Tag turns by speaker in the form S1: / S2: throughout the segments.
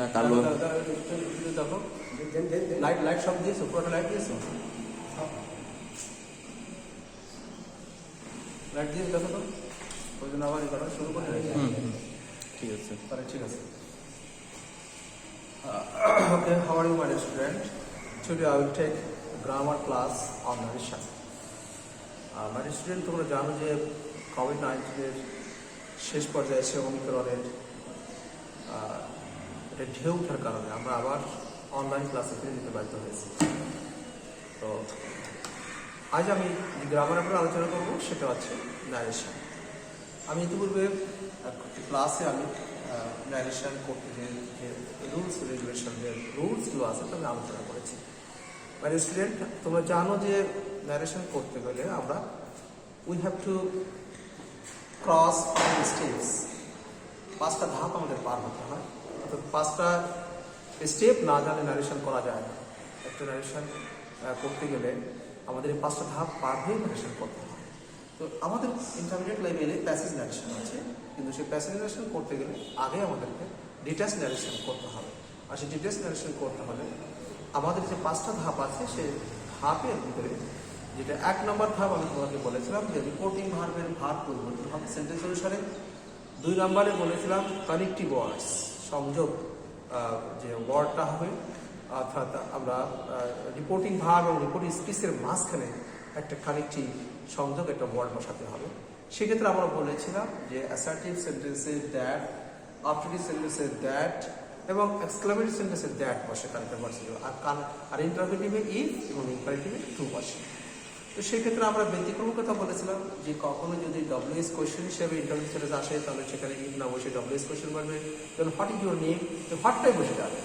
S1: না কালো
S2: দেখো লাইট লাইট সব দিয়েছো, পুরোটা লাইট দিয়েছো, লাইট দিয়ে দেখো তো, ওই জন্য আবার করা শুরু করে।
S1: ঠিক আছে
S2: তাহলে ঠিক আছে। Okay, how are you my student? Today I will take grammar class on narration. My student, তোমরা জানো যে কোভিড-19 শেষ পর্যায়ে এসে ওমিক্রনের এটা ঢেউ ওঠার কারণে আমরা আবার অনলাইন ক্লাসে ফিরে যেতে বাধ্য হয়েছি। তো আজ আমি যে গ্রামার উপরে আলোচনা করবো সেটা হচ্ছে ন্যারেশন। আমি ইতিপূর্বে ক্লাসে আমি ন্যারেশন করতে যে রুলস রেগুলেশন, যে রুলসগুলো আছে তা আমি আলোচনা করেছি। মানে স্টুডেন্ট, তোমরা জানো যে ন্যারেশন করতে গেলে আমরা we have to cross 5 steps, 5টা ধাপ আমাদের পার হতে হয়। অর্থাৎ 5টা স্টেপ না জানলে ন্যারেশন করা যায় না। একটা ন্যারেশন করতে গেলে আমাদের এই 5টা ধাপ পার হয়ে ন্যারেশন করতে হয়। তো আমাদের ইন্টারমিডিয়েট লেভেলে প্যাসেজ ন্যারেশন আছে, কিন্তু সেই প্যাসেজ ন্যারেশন করতে গেলে আগে আমাদেরকে ডিটেলস ন্যারেশন করতে হবে। আর সেই ডিটেলস ন্যারেশন করতে হলে আমাদের যে 5টা ধাপ আছে সেই ধাপের ভিতরে যেটা 1 নম্বর ধাপ আমি তোমাকে বলেছিলাম যে রিপোর্টিং ভার্বের ভার পরিবর্তন হবে সেন্টেন্স অনুসারে। 2 নম্বরে বলেছিলাম কানেক্টিভ ওয়ার্ডস, সংযোগ যে ওয়ার্ডটা হবে, অর্থাৎ আমরা রিপোর্টিং ভার্ব এবং রিপোর্টিং স্পিচের মাঝখানে একটা কানেক্টিভ সংযোগ, একটা ওয়ার্ড বসাতে হবে। সেক্ষেত্রে আমরা বলেছিলাম যে অ্যাসার্টিভ সেন্টেন্সে দ্যাট, অবজেক্টিভ সেন্টেন্সে দ্যাট এবং এক্সক্লেমেটরি সেন্টেন্সে দ্যাট বসে কানেক্টিভ ওয়ার্ড ছিল, আর ইন্টারোগেটিভে ইফ এবং ইম্পারেটিভে টু বসে। তো সেক্ষেত্রে আমরা ব্যতিক্রম কথা বলেছিলাম যে কখনো যদি ডব্লিউএস কোয়েশ্চেন হিসেবে ইন্টারভিউ সেন্টেন্স আসে তাহলে সেখানে ইফ না বসে ডব্লিউএস কোয়েশ্চেন করবে, দেন হোয়াট ইজ ইউর নেম, হোয়াটটাই বসে যাবে।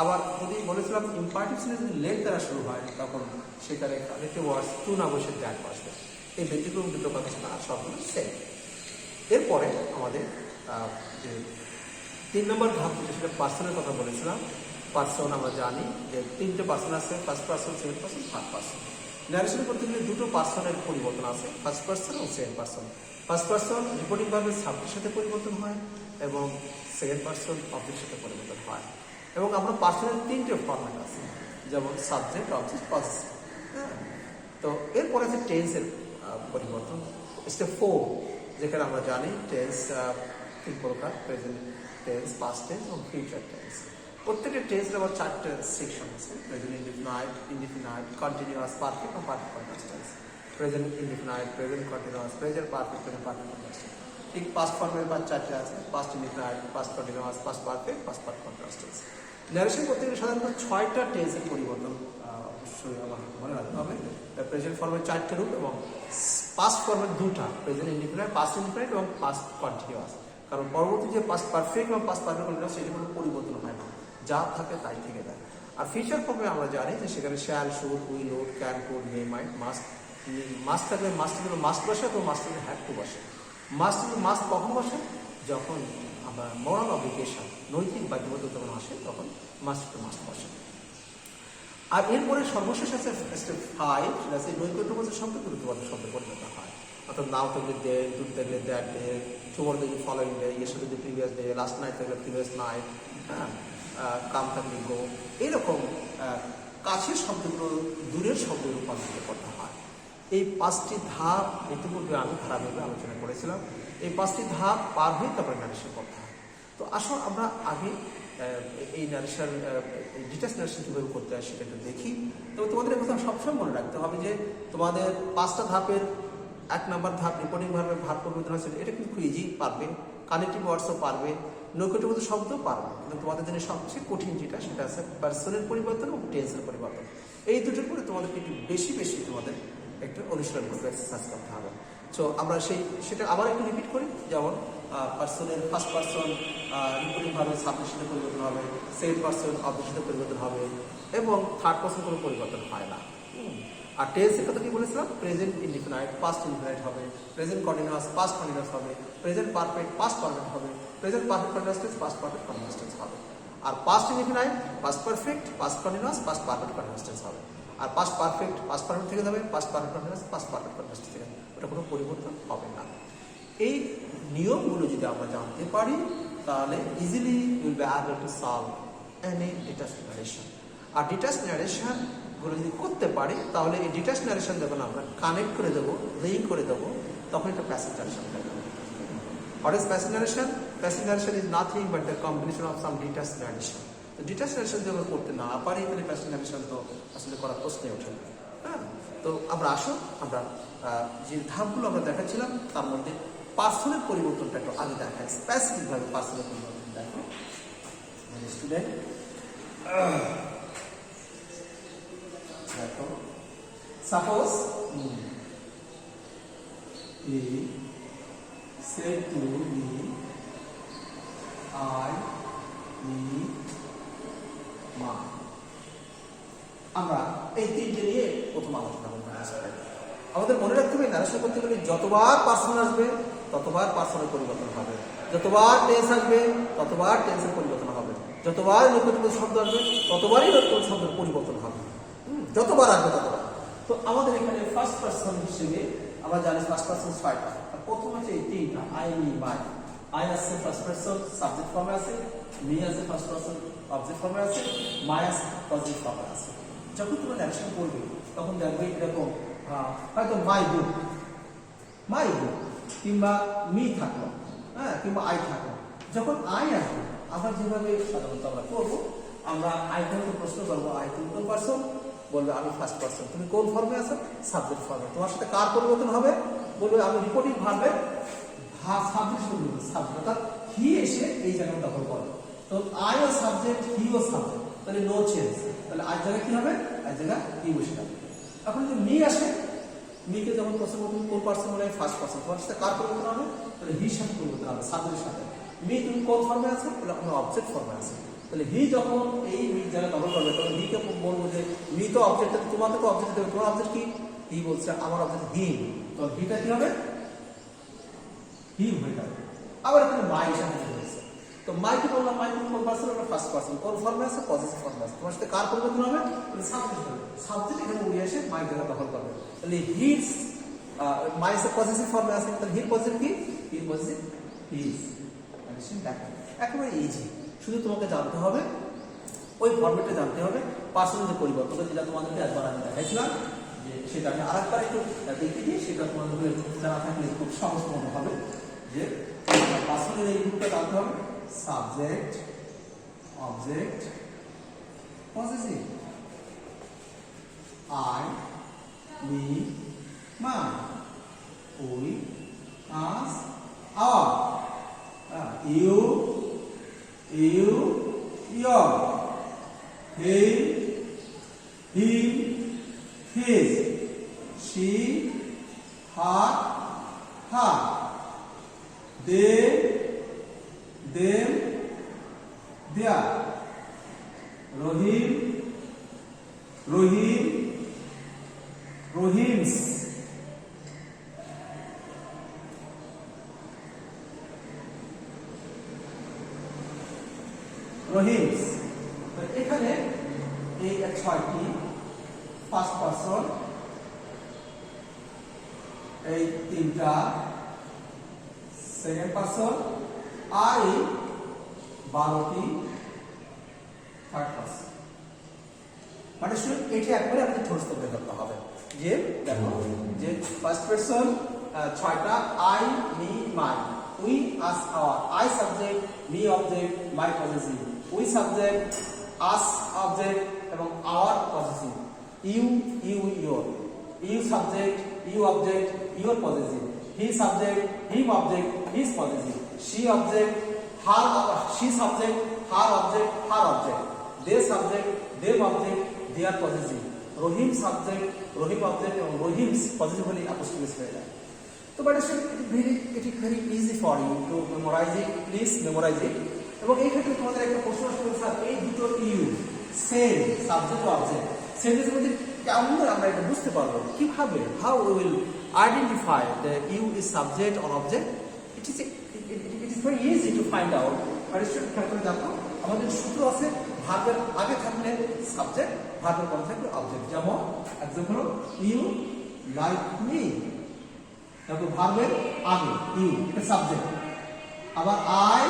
S2: আবার যদি বলেছিলাম ইম্পারেটিভ সেন্টেন্স যদি লেট দ্বারা শুরু হয় তখন সেখানে কানেক্টিভ ওয়ার্ডস টু না বসে দ্যাট বসবে। এই ব্যতিক্রম দুটো কথা ছিল, আর সবগুলো সেম। এরপরে আমাদের যে 3 নম্বর ধাপ যেটা সেটা পার্সনের কথা বলেছিলাম। পার্সন আমরা জানি যে 3টে পার্সন আছে, first person, second person, third person. Narration করতে গেলে 2টো পার্সনের পরিবর্তন আছে, ফার্স্ট পার্সন এবং second person. First person reporting ভার্বের সাবজেক্টের সাথে পরিবর্তন হয় এবং সেকেন্ড পার্সন অবজেক্টের সাথে পরিবর্তন হয়। এবং আমরা পার্সনের 3টে ফরম্যাট আছে, যেমন সাবজেক্ট, অবজেক্ট, পজেসিভ। হ্যাঁ, তো এরপরে আছে টেন্সের পরিবর্তন, স্টেপ 4, যেখানে আমরা জানি টেন্স 3 প্রকার: প্রেজেন্ট টেন্স, পাস্ট টেন্স এবং ফিউচার টেন্স। প্রত্যেকটা টেন্সের আবার 4টে সেকশন আছে: present indefinite, indefinite, continuous, perfect এবং perfect continuous tense. Present indefinite, present continuous, present perfect, present perfect continuous tense. ঠিক পাস্ট ফর্মের 4টে আছে: past indefinite, past continuous, past perfect, past perfect continuous tense. Narration করতে গেলে সাধারণত 6টা টেন্সের পরিবর্তন অবশ্যই আমার মনে রাখতে হবে। প্রেজেন্ট ফর্মের 4টে রূপ এবং পাস্ট ফর্মের 2টা: প্রেজেন্ট ইনডিফিনাইট, পাস্ট ইনডিফিনাইট এবং পাস্ট কন্টিনিউয়াস। কারণ পরবর্তী যে পাস্ট পারফেক্ট এবং পাস্ট পারফেক্ট কন্টিনিউয়াস সেটি কোনো পরিবর্তন হয় না, যা থাকে তাই থেকে যায়। আর ফিউচার ফর্মে আমরা জানি যে সেখানে shall, should, will, would, can, could, may, might, must. Must থাকলে মাস্ট বসে, তো মাস্ট থাকলে হ্যাড টু বসে। মাস্ট কখন বসে? যখন আমরা মোরাল অব্লিগেশন, নৈতিক বাধ্যবাধকতা যখন আসে তখন মাস্ট বসে। আর এরপরে সর্বশেষ আছে স্টেপ 5, সেটা আছে নৈকট্যবাচক শব্দ গুরুত্ববাচক শব্দে পরিণত হয়। অর্থাৎ নাও থাকলে ডে, ডু থাকলে দ্যাট ডে, টুমরো থাকলে following day, yesterday previous day, last night থাকলে প্রিভিয়াস নাইট, হ্যাঁ, কাম থাকলে গো। এইরকম কাছের শব্দগুলো দূরের শব্দে রূপান্তরিত করতে হয়। এই 5টি ধাপ ইতিপূর্বে আমি ধারাবাহিকভাবে আলোচনা করেছিলাম। এই 5টি ধাপ পার হয়ে তারপরে ন্যারেশন করতে হয়। তো আসো আমরা আগে এই ন্যারেশন, ডিটেলস ন্যারেশন কীভাবে করতে হয় সেটা একটু দেখি। তো তোমাদের কথা সবসময় মনে রাখতে হবে যে তোমাদের 5টা ধাপের 1 নম্বর ধাপ রিপোর্টিং ভার্বের ভার পরিবর্তন আছে, এটা কিন্তু খুব ইজি পারবে। কানেক্টিভ ওয়ার্ডসও পারবে, নৈকট্যবাচক শব্দও পারবে। কিন্তু তোমাদের জন্য সবচেয়ে কঠিন যেটা সেটা আছে পার্সনের পরিবর্তন এবং টেন্সের পরিবর্তন। এই দুটোর পরে তোমাদেরকে একটু বেশি তোমাদের একটু অনুশীলন করতে, এক্সারসাইজ করতে হবে। সো আমরা সেটা আবার একটু রিপিট করি। যেমন পার্সনের ফার্স্ট পার্সন রিপোর্টিং ভার্বের সাবজেক্টের সাথে পরিবর্তন হবে, সেকেন্ড পার্সন অবজেক্টের সাথে পরিবর্তন হবে এবং থার্ড পার্সন কোনো পরিবর্তন হয় না। আর টেন্সের কথা কি বলেছিলাম? প্রেজেন্ট ইনডিফিনাইট, পাস্ট ইনডিফিনাইট হবে, প্রেজেন্ট কন্টিনিউয়াস, পাস্ট কন্টিনিউয়াস হবে, প্রেজেন্ট পারফেক্ট, পাস্ট পারফেক্ট হবে, present perfect continuous tense, past perfect continuous tense হবে। আর past indefinite, past perfect, past continuous, past perfect continuous tense হবে। আর পাস্ট পারফেক্ট থেকে যাবে, past perfect continuous, past perfect continuous থেকে যাবে, ওটা কোনো পরিবর্তন হবে না। এই নিয়মগুলো যদি আমরা জানতে পারি তাহলে easily will be able to solve any ডিটাচ নারেশন। আর ডিটাচ নারেশন গুলো যদি করতে পারি তাহলে এই ডিটাচ নারেশন যখন আমরা কানেক্ট করে দেবো, লিঙ্ক করে দেবো, তখন একটা প্যাসিভ নারেশন হবে। What is passive narration? Passive narration is nothing but the combination of some detached narration. তো detached narration যদি আমরা করতে না পারি তাহলে passive narration তো আসলে করার প্রশ্নই ওঠে না। হ্যাঁ, তো আমরা আসো আমরা যে ধাপগুলো আমরা দেখাচ্ছিলাম তার মধ্যে পার্সনের পরিবর্তনটা একটু আগে দেখায়, স্পেসিফিক ভাবে পার্সনের পরিবর্তন দেখো স্টুডেন্ট। দেখো suppose say to me, I need money. আমরা এই তিনটে নিয়ে প্রথম আলোচনা করব। আমাদের মনে রাখতে হবে নারেশন করতে গেলে যতবার পার্সন আসবে ততবার পার্সনের পরিবর্তন হবে, যতবার টেন্স আসবে ততবার টেন্সের পরিবর্তন হবে, যতবার নতুন শব্দ আসবে ততবারই নতুন শব্দের পরিবর্তন হবে, যতবার আসবে ততবার। তো আমাদের এখানে ফার্স্ট পার্সন হিসেবে আমরা জানি ফার্স্ট পার্সন 6টা। প্রথম হচ্ছে এই তিনটা, আই মি মাই। আই আছে ফার্স্ট পারসন সাবজেক্ট ফর্মে আছে, মি আছে ফার্স্ট পারসন অবজেক্ট ফর্মে আছে, মাই আছে পজিটিভ ফর্মে আছে। যখন তুমি নারেশন করবে তখন দেখবে এরকম হয়তো মাই বুক কিংবা মি থাকলো, হ্যাঁ, কিংবা আই থাকলো। যখন আই আসবে আমরা যেভাবে সাধারণত আমরা করবো, আমরা আইকে প্রশ্ন করবো, আই তুমি কোন পারসন? বলবে আমি ফার্স্ট পারসন। তুমি কোন ফর্মে আছো? সাবজেক্ট ফর্মে। তোমার সাথে কার পরিবর্তন হবে? বলবে আমি রিপোর্টিং ভার্বে সাবজেক্ট অর্থাৎ হি এসে এই জায়গাটা দখল করে। তো আই ও সাবজেক্ট, হি ও সাবজেক্ট, তাহলে নো চেঞ্জ। তাহলে আই জায়গায় কি হবে? আই জায়গায় হি বসে যাবে। এখন যদি মি আসে, মিকে যখন প্রশ্ন করবে কোন পারসন বলে ফার্স্ট পারসন, তোমার সাথে কার পরিবর্তন হবে? তাহলে হির সাথে পরিবর্তন হবে, সাবজেক্টের সাথে। মি তুমি কোন ফর্মে আছো? তাহলে আমরা অবজেক্ট ফর্মে আছি। তাহলে হি যখন এই মি জায়গায় দখল করবে তখন হিকে বলবো যে মি তো অবজেক্ট, তোমাকে তো অবজেক্ট দেবে, তোমার অবজেক্ট কি? হি বলছে আমার অবজেক্ট হিম, তো হিটা কি হবে? হিম হয়ে যাবে। আবার এখানে মাই সাথে হয়েছে, তো মাইকে বললাম মাই কোন পারসন? আমরা ফার্স্ট পারসন। কোন ফর্মে আছে? পজিটিভ ফর্মে আছে। তোমার সাথে কার পরিবর্তন হবে? সাবজেক্ট হবে। সাবজেক্ট এখানে উড়ে এসে মাই জায়গা দখল করবে। তাহলে হিজ মাই সে পজিটিভ ফর্মে আছে, তাহলে হির পজিটিভ কি? হির পজিটিভ হিজ। দেখো একেবারে ইজি, শুধু তোমাকে জানতে হবে ওই ফর্মেটে জানতে হবে পার্সনের যে পরিবর্তন, যেটা তোমাদেরকে একবার আমি দেখাইছিলাম, যে সেটা আমি আরেকবার একটু দেখে দিই, সেটা তোমাদের জানা থাকলে খুব সহজ মনে হবে। যে পার্সনের এই গ্রুপটা জানতে হবে, subject, object, positive, I, me, my, we, us, our, you, your, he, him, his, she, her, they, them, their, Rohim, Rohims, Rahim's. এখানে এই 6টি ফার্স্ট পারসন, এই 3টা সেকেন্ড পারসন, আর এই 12টি থার্ড পারসন। মানে শুধু এটি একবারে আমাদের ছোট বের করতে হবে। যে দেখো যে ফার্স্ট পারসন 6টা, I, me, my, we, us, our. I subject, me object, my positive, we subject, us object এবং our positive, you, your, you subject, you object, your positive, he subject, him object, his positive, she object, she subject, her object, her object, they subject, them object, their positive, Rahim subject, Rahim object এবং Rahim's positive হলে apostrophe হয়ে যায়। তো but it is very easy for you to memorize it, please memorize it. এবং এই ক্ষেত্রে তোমাদের একটা প্রশ্ন আসবে, স্যার এই দুটো ইউ সেম সাবজেক্ট ও অবজেক্ট, সেন্টেন্সের মধ্যে কেমন আমরা এটা বুঝতে পারবো কিভাবে? How we will identify the you is subject or object? It is very easy to find out. But খেয়াল করে দেখো আমাদের সূত্র আছে, ভার্বের আগে থাকলে সাবজেক্ট, ভার্বের পরে থাকলে অবজেক্ট। যেমন এক্সাম্পল, ইউ লাইক মি, তারপর ভার্বের আগে ইউ, এটা সাবজেক্ট। আবার আই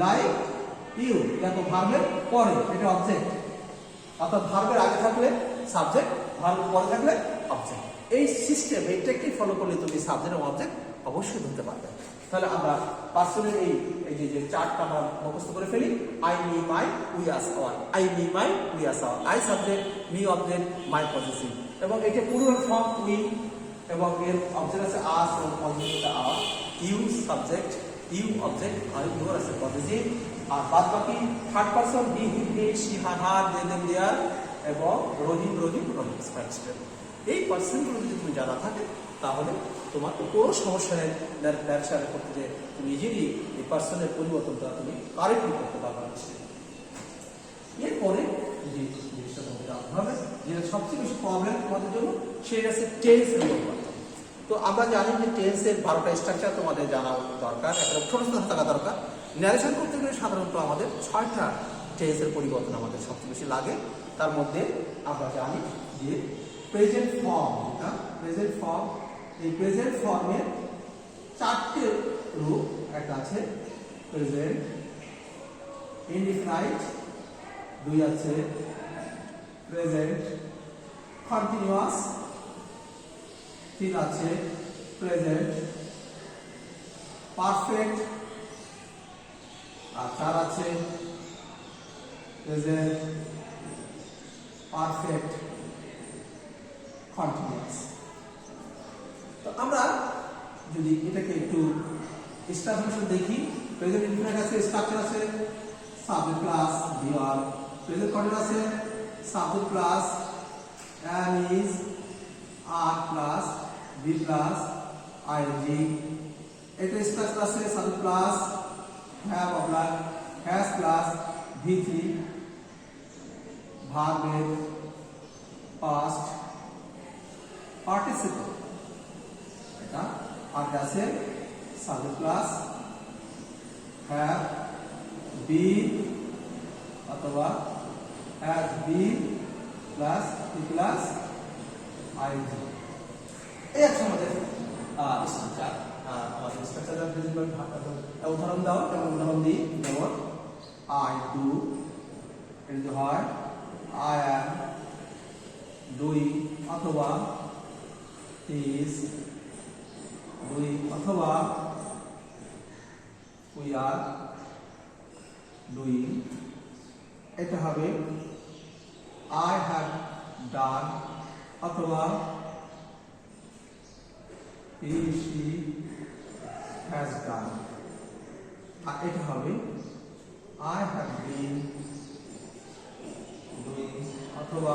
S2: লাইক ইউ দেখো ভার্বের পরে এটা অবজেক্ট, অর্থাৎ ভার্বের আগে থাকলে সাবজেক্ট, ভার্বের পরে থাকলে অবজেক্ট। এই সিস্টেম, এই টেকনিক ফলো করলে তুমি সাবজেক্ট এবং অবজেক্ট অবশ্যই ধরতে পারবে। তাহলে আমরা পার্সনের এই যে চারটা আমরা মুখস্থ করে ফেলি। I, me, my, we, us, our. I, me, my, we, us, our. I subject, me object, my positive. এবং এটা পুরো ফর্ম উই, এবং এর অবজেক্ট আছে আস এবং positive our. You subject, you object, আর ইউর আছে পজিটিভ। আর বাদ বাকি third person he, he, she, her, they, them, their, এবং রহিম, এই পার্সনগুলো যদি তুমি জানা থাকে তাহলে তোমার কোনো সমস্যা নেই ব্যবসা করতে, যে তুমি নিজেরই এই পার্সনের পরিবর্তনটা তুমি কারেক্টলি করতে পারবে। এরপরে যে জিনিসটা তোমাকে জানতে হবে, যেটা সবচেয়ে বেশি প্রবলেম তোমাদের জন্য, সেটা হচ্ছে টেন্সের পরিবর্তন। তো আমরা জানি যে টেন্সের 12টা স্ট্রাকচার তোমাদের জানা দরকার, একটা ছোট ছোট থাকা দরকার। ন্যারেশন করতে গেলে সাধারণত আমাদের 6টা টেন্সের পরিবর্তন আমাদের সবচেয়ে বেশি লাগে। তার মধ্যে আমরা জানি যে প্রেজেন্ট ফর্ম, যেটা প্রেজেন্ট ফর্ম, এই প্রেজেন্ট ফর্মের 4টে রূপ। একটা আছে প্রেজেন্ট ইনডিফিনাইট, 2 আছে প্রেজেন্ট কন্টিনিউয়াস, 3 আছে প্রেজেন্ট পারফেক্ট, আর 4 আছে প্রেজেন্ট পারফেক্ট কন্টিনিউয়াস। তো আমরা যদি এটাকে একটু স্ট্রাকচার দেখি, প্রেজেন্ট ইনডিফিনাইট আছে স্ট্রাকচার আছে subject plus VR, present continuous আছে subject plus am, is, are plus be plus ing, এটা স্ট্রাকচার আছে সাবজেক্ট প্লাস have অবলাক has প্লাস v3, ভার্বের পাস্ট পার্টিসিপল, এটা আর আছে সাবজেক্ট প্লাস have been অথবা has been plus be plus ing। এই আছে আমাদের স্ট্রাকচার। আমাদের স্ট্রাকচার প্রেজেন্ট উদাহরণ দাও, যেমন উদাহরণ দিই, যেমন I do, এটা যদি হয় I am doing, অথবা is doing, অথবা we are doing, এটা হবে I have done, অথবা he, she has done, আর এটা হবে I have been doing, অথবা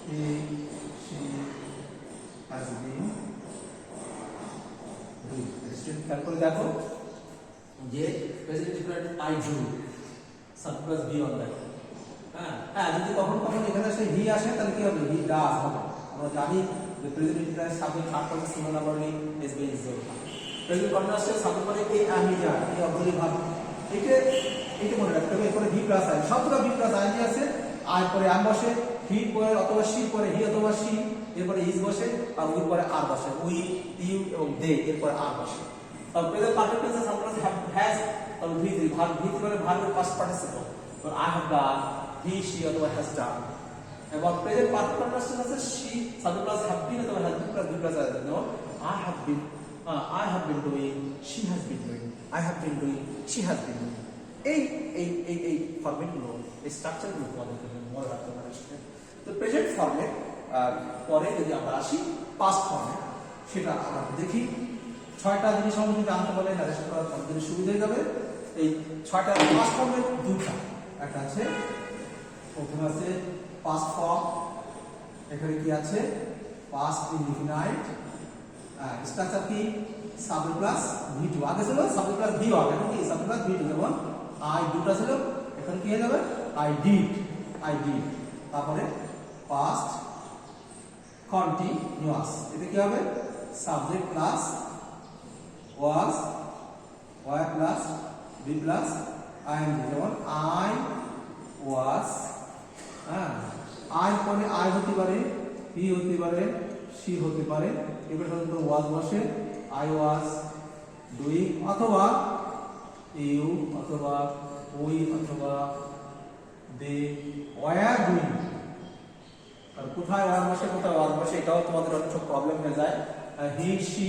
S2: he, she has been doing। খেয়াল করে দেখো যে present indefinite I do, subject plus be on that। হ্যাঁ, যদি কখনো কখনো এখানে সে হি আসে তাহলে কি হবে, হি ডাজ হবে। আমরা জানি যে present indefinite subject third person singular number নেই, এস বাই ইজ হবে। প্রেজেন্ট কন্টিনিউয়াস সাবজেক্ট মানে এ আমি যা, এই অবজেক্টিভ ভার্ব, এটা মনে রাখতে হবে। এরপরে ভি প্লাস আই, সবগুলো ভি প্লাস আই আছে। আই পরে আম বসে, হি পরে অথবা সি পরে হি অথবা সি, এরপরে ইজ বসে, আর উই পরে আর বসে, উই, ইউ এবং দে এরপরে আর বসে। তাহলে প্রেজেন্ট পারফেক্ট টেন্সে সাবজেক্ট হ্যাজ, তাহলে ভি ভার্ব, ভি মানে ভার্বের পাস্ট পার্টিসিপল, তো I have done, he, she অথবা হ্যাজ ডান। এবং প্রেজেন্ট পারফেক্ট কন্টিনিউয়াস আছে সি সাবজেক্ট প্লাস হ্যাভ বিন অথবা has been plus be plus I, যেমন I have been doing, she has been doing, I have been doing, she has been doing। এই ফরম্যাটগুলো, এই স্ট্রাকচারগুলো তোমাদের মনে রাখতে হবে। তো প্রেজেন্ট ফর্মেট পরে যদি আমরা আসি পাস্ট ফর্মে, সেটা আমরা দেখি। 6টা জিনিস আমাদের জানতে পারলে নারেশন করার জন্য সুবিধা হয়ে যাবে। এই 6টা পাস্ট ফর্মের 2টা, একটা আছে প্রথমে আছে পাস্ট ফর্ম, এখানে কি আছে পাস্ট ইনডিফিনাইট, স্ট্রাকচার কি সাবজেক্ট প্লাস ভি2, আগে ছিল সাবজেক্ট প্লাস ভি হবে, এখন কি সাবজেক্ট প্লাস ভি2, যেমন আই দুটা ছিল, এখন কি হয়ে যাবে আই ডিড, তারপরে পাস্ট কন্টিনিউয়াস, এটা কি হবে subject plus was, were plus be plus ING, যেমন আই ওয়াজ, আই পরে আই হতে পারে, হি হতে পারে, সি হতে পারে, এবার সাধারণত ওয়াজ বসে, আই ওয়াজ ডুইং, অথবা
S3: ইউ অথবা উই অথবা দে ওয়ার ডুইং। আর কোথায় ওয়ার বসে কোথায় ওয়াজ বসে এটাও তোমাদের অনেক প্রবলেম হয়ে যায়। হি সি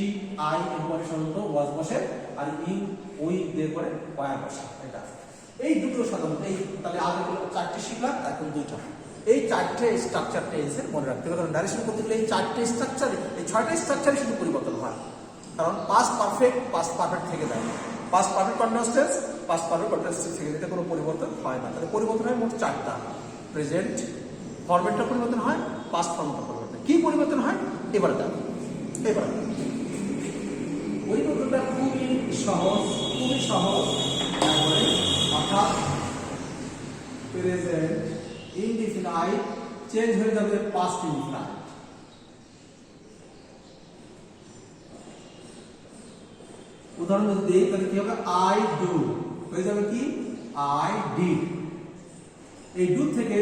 S3: আই এরপরে সাধারণত ওয়াজ বসে, আর ইউ উই দে করে ওয়ার বসে। এটা এই দুটো সাধারণত এই তাহলে আগে চারটে শিখলাম, এখন দুইটা। এই চারটে স্ট্রাকচার টেন্সের মনে রাখতে হবে, কারণ নারেশন করতে গেলে এই চারটে স্ট্রাকচার, এই ছয়টা স্ট্রাকচারই শুধু পরিবর্তন হয়। কারণ পাস্ট পারফেক্ট থেকে যায়, past perfect continuous tense, past perfect continuous tense থেকে এটা কোনো পরিবর্তন হয় না। তাহলে পরিবর্তন হয় মোট চারটা। প্রেজেন্ট ফরম্যাটটা পরিবর্তন হয়, পাস্ট ফরম্যাটটা পরিবর্তন। কি পরিবর্তন হয় এবারে দেখো। এবারে পরিবর্তনটা খুবই সহজ, খুবই সহজ। অর্থাৎ প্রেজেন্ট ইনডিফিনাইট চেঞ্জ হয়ে যাবে পাস্ট ইনডিফিনাইট। উদাহরণ যদি দিই তাহলে কি হবে, আই ডু হয়ে যাবে কি আই ডিড। এই ডু থেকে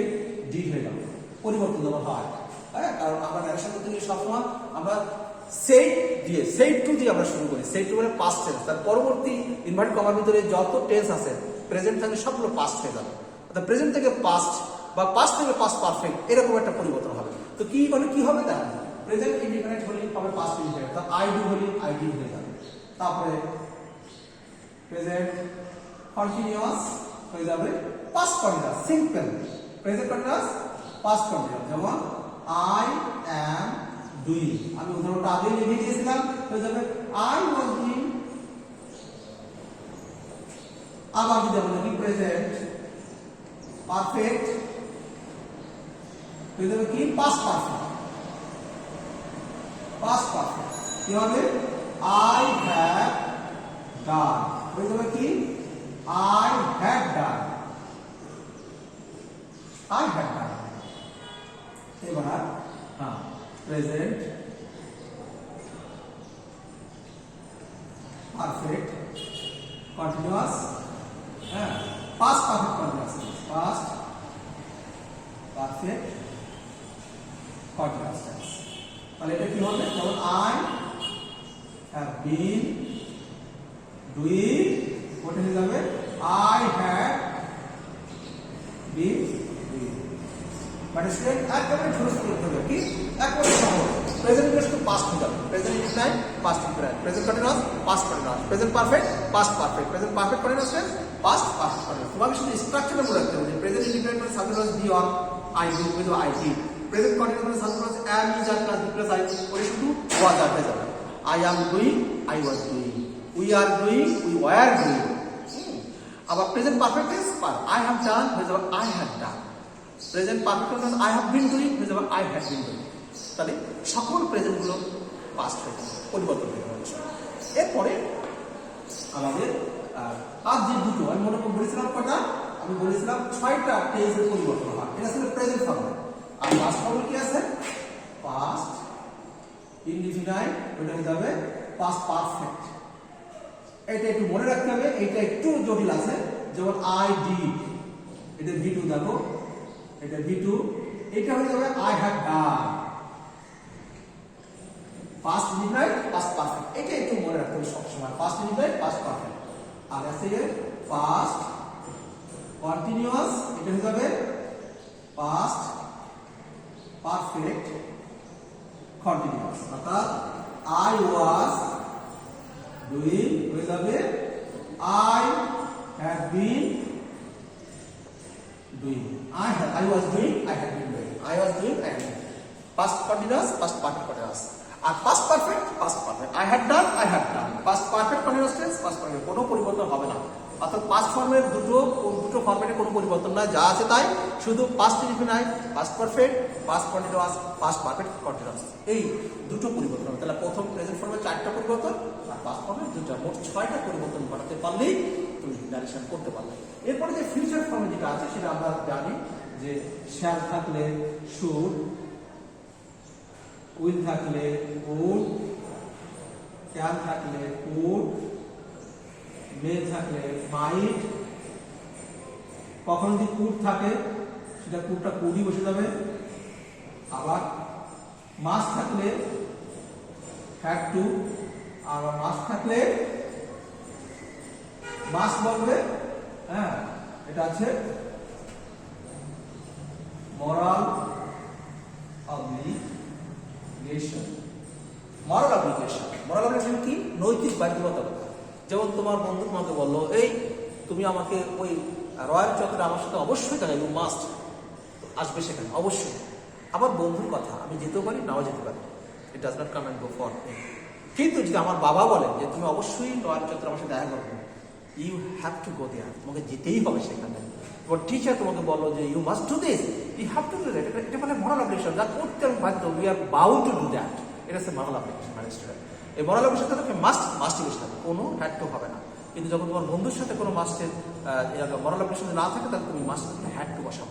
S3: ডিড হয়ে যাবে, পরিবর্তন যখন হয়। হ্যাঁ, কারণ আমরা ন্যারেশন করতে গিয়ে সবসময় আমরা সেট দিয়ে, সেট টু দিয়ে আমরা শুরু করি। সেট টু মানে পাস্ট টেন্স, তার পরবর্তী ইনভার্ট কমার ভিতরে যত টেন্স আছে প্রেজেন্ট থাকলে সবগুলো পাস্ট হয়ে যাবে। অর্থাৎ প্রেজেন্ট থেকে পাস্ট বা পাস্ট থেকে পাস্ট পারফেক্ট এরকম একটা পরিবর্তন হবে। তো কি মানে কি হবে দেখেন, প্রেজেন্ট ইনডিফিনাইট হলে হবে পাস্ট ইনডিফিনাইট, তো আই ডু হলে আই ডিড হয়ে যাবে। তারপরে প্রেজেন্ট কন্টিনিউয়াস হয়ে যাবে past continuous, simple present continuous past continuous. যেমন আই অ্যাম ডুইং, আমি উদাহরণটা আগে লিখে দিয়েছিলাম, হয়ে যাবে আই ওয়াজ ডুইং। আবার যদি আমরা লিখি প্রেজেন্ট পারফেক্ট হয়ে যাবে কি পাস্ট পারফেক্ট। পাস্ট পারফেক্ট কি হবে, আই হ্যাভ ডান হয়ে যাবে কি I had done. I had done. এবার হ্যাঁ, প্রেজেন্ট পারফেক্ট কন্টিনিউয়াস, হ্যাঁ past perfect continuous, past perfect continuous tense. তাহলে এটা কি হবে, যেমন আই হ্যাভ বিন ডুইং, ওটা হয়ে যাবে আই হ্যাড বিন ডুইং। মানে স্টুডেন্ট একেবারে ছোট করতে হবে, কি একেবারে সহজ। প্রেজেন্ট ইনডিফিনাইট টু পাস্ট হয়ে যাবে, present indefinite past indefinite, present continuous past continuous, present perfect past perfect, present perfect continuous tense past past continuous. তোমাকে শুধু স্ট্রাকচারটা মনে রাখতে হবে। প্রেজেন্ট ইনডিফিনাইট মানে subject plus V one I do with I did. Present continuous মানে subject plus am is are plus be plus I, ওরে শুধু ওয়াজ আর হয়ে যাবে। I am doing I was doing, we are doing we wire doing. আবার present perfect tense I have ডান হয়ে যাবে I had done. Present perfect tense I have been doing হয়ে যাবে আই হ্যাড বিন ডুইং। তাহলে সকল present গুলো past হয়ে যাবে, পরিবর্তন হয়ে যাবে। এরপরে আমাদের আর যে দুটো আমি মনে বলেছিলাম কটা, আমি বলেছিলাম ছয়টা টেন্সের পরিবর্তন হয়। এটা ছিল প্রেজেন্ট ফর্ম। আর পাস্ট ফর্ম কি আছে, পাস্ট ইনডিফিনাইট, ওটা হয়ে যাবে পাস্ট পারফেক্ট। এটা একটু মনে রাখতে হবে, এটা একটু জটিল আছে। যেমন আই ডিড, এটা ভি2 দেখো, এটা ভি2, এটা হয়ে যাবে I have done. Past indefinite past perfect, এটা একটু মনে রাখতে হবে সবসময়, পাস্ট ইনডিফিনাইট পাস্ট পারফেক্ট। আর আছে পাস্ট কন্টিনিউয়াস, এটা হয়ে যাবে পাস্ট পারফেক্ট কন্টিনিউয়াস। অর্থাৎ আই ওয়াজ ডুইং হয়ে যাবে I have been doing. I was doing I had been doing, I was doing I had been, past continuous past perfect continuous, আর past perfect I had done I had done, past perfect continuous tense past perfect, কোনো পরিবর্তন হবে না। অর্থাৎ past ফর্মের দুটো ফরম্যাটে কোনো পরিবর্তন না, যা আছে তাই, শুধু past indefinite past perfect past continuous past perfect continuous, এই দুটো পরিবর্তন হবে। তাহলে প্রথম প্রেজেন্ট ফর্মে 4টা পরিবর্তন আর পাস্ট ফর্মে 2টা, মোট 6টা পরিবর্তন করাতে পারলেই তুমি নারেশন করতে পারবে। এরপরে যে ফিউচার ফর্মে যেটা আছে সেটা আমরা জানি যে শ্যাল থাকলে শুড, উইল থাকলে উড, ক্যান থাকলে কুড, মে থাকলে মাইট। কখন যদি কুড থাকে সেটা কুডটা কুডই বসে যাবে। আবার মাস্ট থাকলে হ্যাড টু, আবার মাস্ট থাকলে মাস্ট বলবে, হ্যাঁ এটা আছে moral obligation. moral obligation কি? নৈতিক বাধ্যবাধকতা। যেমন তোমার বন্ধু তোমাকে বললো, এই তুমি আমাকে ওই রয়্যাল চত্বরে আমার সাথে অবশ্যই দেখা, ইউ মাস্ট আসবে সেখানে অবশ্যই। আমার বন্ধুর কথা, আমি যেতেও পারি নাও যেতে পারি, it does not come and go for me. কিন্তু যদি আমার বাবা বলেন যে তুমি অবশ্যই রয়্যাল চত্বরে আমার সাথে দেখা করবে, you have to go there, তোমাকে যেতেই হবে সেখানে। তোমার টিচার তোমাকে বলো যে you must do this, you have to do that, এটা মানে moral obligation, যা করতে আমি বাধ্য, we are bound to do that, এটা হচ্ছে moral obligation মানে স্টুডেন্ট। এই moral obligation থেকে মাস্ট হবে, কোনো হ্যাড টু হবে না। কিন্তু যখন তোমার বন্ধুর সাথে কোনো মাস্টের moral obligation না থাকে, তাহলে তুমি মাস্ট হ্যাড টু বসাও।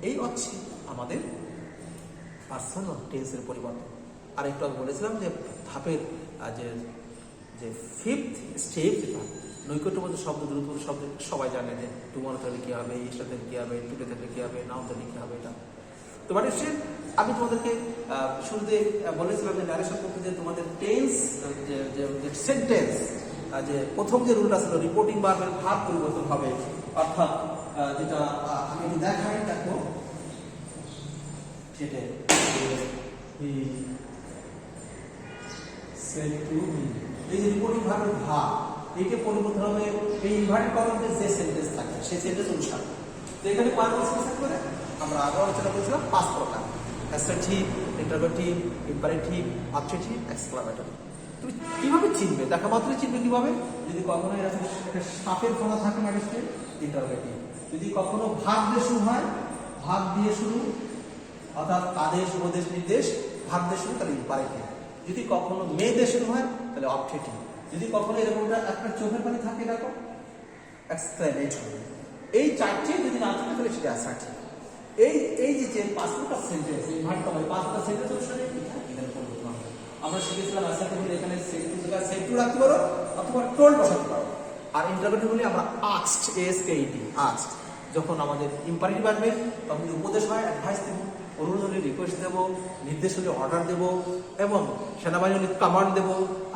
S3: এই হচ্ছে আমাদের পার্সোনাল টেন্সের পরিবর্তন। আর একটু আগে বলেছিলাম যে ধাপের যে ফিফথ স্টেপ যেটা, নৈকট্যবদ্ধ শব্দ, দ্রুতবদ্ধ শব্দ সবাই জানে যে টুমরো থাকলে কী হবে, ইস্টার থাকলে কী হবে, টুডে থাকলে কী হবে, নাও থাকলে কী হবে। এটা তো মানে আমি তোমাদেরকে শুরুতে বলেছিলাম যে ন্যারেশন করতে, যে তোমাদের টেন্স যে সেন্টেন্স, যে প্রথম যে রুলটা ছিল রিপোর্টিং ভার্বের ভাব পরিবর্তন হবে, অর্থাৎ যেটা আমি যদি দেখাই, দেখো সেটা এই যে রিপোর্টিং ভার্বের ভাব, এইটা পরিবর্তন হবে এই ইনভার্টেড কমাতে যে সেন্টেন্স থাকে সেই সেন্টেন্স অনুসারে। তো এখানে কয়েকটা স্পেসিফিক করে আমরা আগে আলোচনা করেছিলাম 5 প্রকার: assertive, interrogative, imperative, objective, exclamatory. তুমি কিভাবে চিনবে? দেখা মাত্রই চিনবে কিভাবে? যদি কখনো এরকম একটা সাপের ফলা থাকে মানুষকে, ইন্টারোগেটিভ। যদি কখনো ভাব দিয়ে শুরু হয়, ভাব দিয়ে শুরু, অর্থাৎ আদেশ, উপদেশ, নির্দেশ, ভাব দিয়ে শুরু, তাহলে ইম্পারেটিভ। যদি কখনো মে দিয়ে শুরু হয়, তাহলে অবজেক্টিভ। যদি কখনো এরকমটা একটা চোখের পানি থাকে, দেখো এক্সক্লেমেটরি। এই চারটে যদি না থাকে, তাহলে সেটা অ্যাসার্টিভ। এই যে 5 প্রকার সেন্টেন্স, এই ভাগটা হয় 5 প্রকার সেন্টেন্স অনুসারে এখানে পরিবর্তন হবে। আমরা শিখেছিলাম অ্যাসার্টিভ হলে এখানে সেট টু রাখতে পারো অথবা টোল্ড বসাতে পারো। আর ইন্টারোগেটিভ হলে আমরা আস্কড, ASKED, আস্কড। যখন আমাদের ইম্পারেটিভ আসবে, তখন যদি উপদেশ হয়, অ্যাডভাইস দেবো, অনুরোধ হলে রিকোয়েস্ট দেবো, নির্দেশ হলে অর্ডার দেবো, এবং সেনাবাহিনী হলে কমান্ড দেবো।